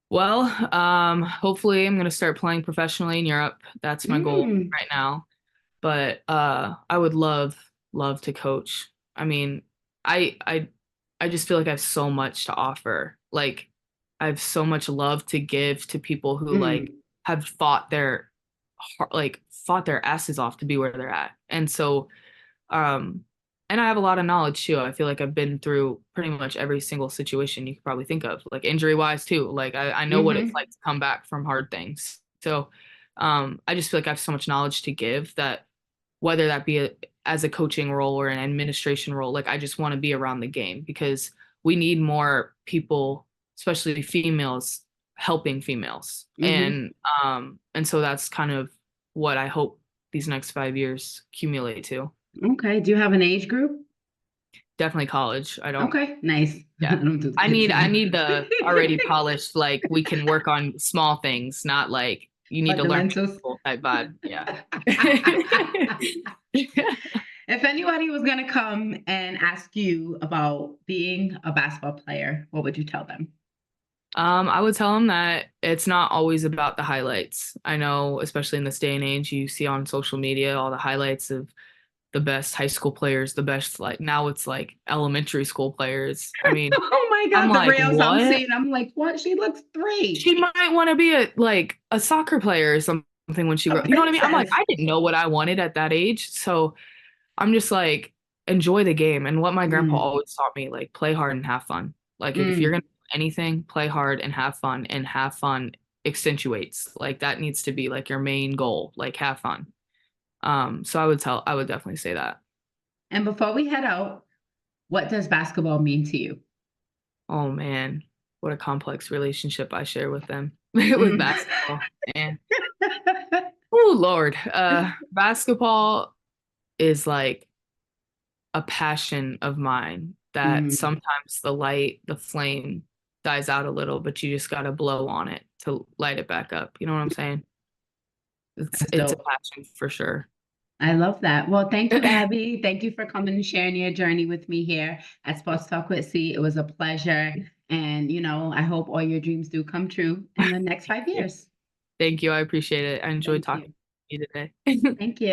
S2: Well, hopefully I'm gonna start playing professionally in Europe. That's my goal
S1: Mm.
S2: right now. But I would love to coach. I mean, I I I just feel like I have so much to offer. Like I have so much love to give to people who like
S1: Mm.
S2: have fought their asses off to be where they're at. And so um and I have a lot of knowledge too. I feel like I've been through pretty much every single situation you could probably think of, like injury wise too. Like I know what it's
S1: Mhm.
S2: like to come back from hard things. So I just feel like I have so much knowledge to give that whether that be as a coaching role or an administration role, like I just want to be around the game because we need more people, especially females, helping females.
S1: Mhm.
S2: And so that's kind of what I hope these next 5 years accumulate to.
S1: Okay. Do you have an age group?
S2: Definitely college. I don't
S1: Okay. Nice. I
S2: yeah.
S1: don't do kids.
S2: I need the already polished, like we can work on small things, not like you need to learn
S1: Fundamentals.
S2: full type vibe. Yeah.
S1: If anybody was going to come and ask you about being a basketball player, what would you tell them?
S2: I would tell them that it's not always about the highlights. I know, especially in this day and age, you see on social media all the highlights of the best high school players, the best like now it's like elementary school players. I mean,
S1: Oh my
S2: I'm
S1: God, the
S2: like,
S1: reels I'm
S2: what?
S1: seeing. I'm like, what? She looks three.
S2: She might want to be a soccer player or something when she
S1: A
S2: grows. You know what I mean? I'm like,
S1: princess.
S2: I didn't know what I wanted at that age. So I'm just like, enjoy the game. And what my grandpa
S1: Mm,
S2: always taught me, like, play hard and have fun. Like, if you're
S1: mm,
S2: gonna do anything, play hard and have fun accentuates. Like that needs to be like your main goal. Like have fun. So I would definitely say that.
S1: And before we head out, what does basketball mean to you?
S2: Oh man, what a complex relationship I share with them with
S1: Mm.
S2: basketball. Man. Oh Lord. Basketball is like a passion of mine that
S1: Mm,
S2: sometimes the flame dies out a little, but you just gotta blow on it to light it back up. You know what I'm saying?
S1: that's
S2: It's a
S1: dope.
S2: passion for sure.
S1: I love that. Well, thank you, Abby. Thank you for coming and sharing your journey with me here at Sports Talk with C. It was a pleasure. And, I hope all your dreams do come true in the next 5 years.
S2: Thank you. I appreciate it. I enjoyed
S1: Thank
S2: talking
S1: you.
S2: to you today.
S1: Thank you.